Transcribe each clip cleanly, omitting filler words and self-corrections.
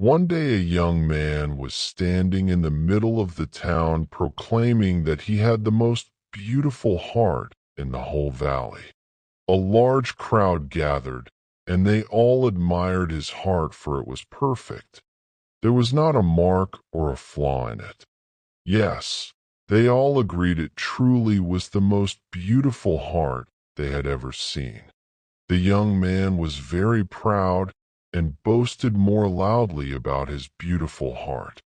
One day a young man was standing in the middle of the town proclaiming that he had the most beautiful heart in the whole valley. A large crowd gathered, and they all admired his heart, for it was perfect. There was not a mark or a flaw in it. Yes, they all agreed it truly was the most beautiful heart they had ever seen. The young man was very proud and boasted more loudly about his beautiful heart.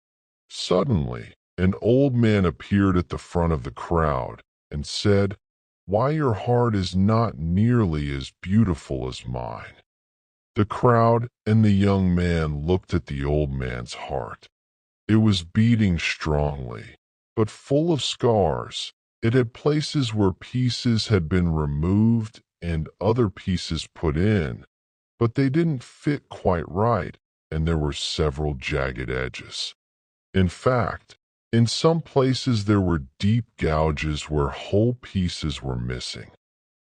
Suddenly, an old man appeared at the front of the crowd and said, "Why, your heart is not nearly as beautiful as mine." The crowd and the young man looked at the old man's heart. It was beating strongly, but full of scars. It had places where pieces had been removed and other pieces put in, but they didn't fit quite right, and there were several jagged edges. In fact, in some places there were deep gouges where whole pieces were missing.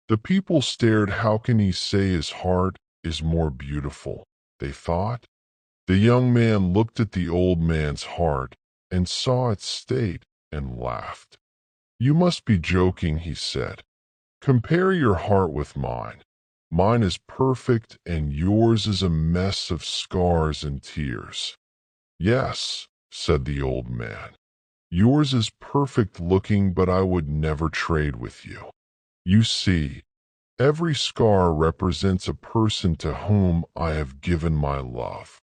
The people stared. How can he say his heart is more beautiful? They thought. The young man looked at the old man's heart and saw its state and laughed. "You must be joking," he said. "Compare your heart with mine. Mine is perfect and yours is a mess of scars and tears." "Yes," said the old man. "Yours is perfect looking, but I would never trade with you. You see, every scar represents a person to whom I have given my love.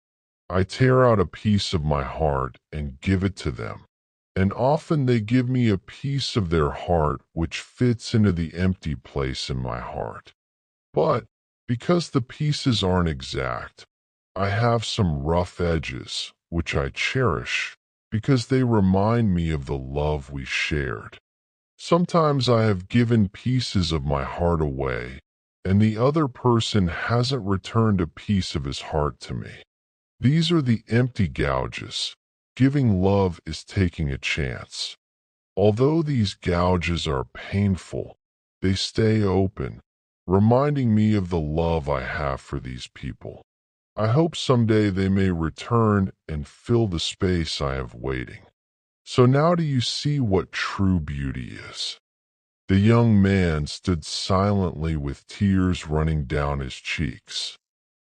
I tear out a piece of my heart and give it to them, and often they give me a piece of their heart which fits into the empty place in my heart. But because the pieces aren't exact, I have some rough edges, which I cherish, because they remind me of the love we shared. Sometimes I have given pieces of my heart away, and the other person hasn't returned a piece of his heart to me. These are the empty gouges. Giving love is taking a chance. Although these gouges are painful, they stay open, reminding me of the love I have for these people. I hope someday they may return and fill the space I have waiting. So now do you see what true beauty is?" The young man stood silently with tears running down his cheeks.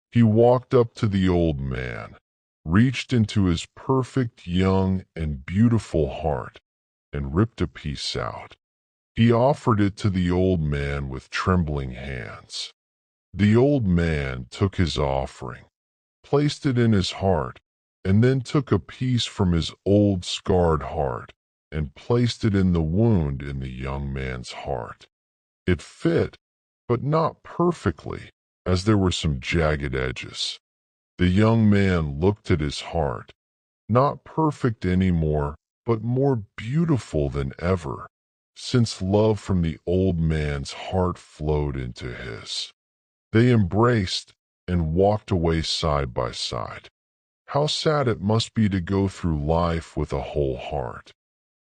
He walked up to the old man, reached into his perfect, young, and beautiful heart, and ripped a piece out. He offered it to the old man with trembling hands. The old man took his offering, placed it in his heart, and then took a piece from his old scarred heart and placed it in the wound in the young man's heart. It fit, but not perfectly, as there were some jagged edges. The young man looked at his heart, not perfect anymore, but more beautiful than ever, since love from the old man's heart flowed into his. They embraced and walked away side by side. How sad it must be to go through life with a whole heart.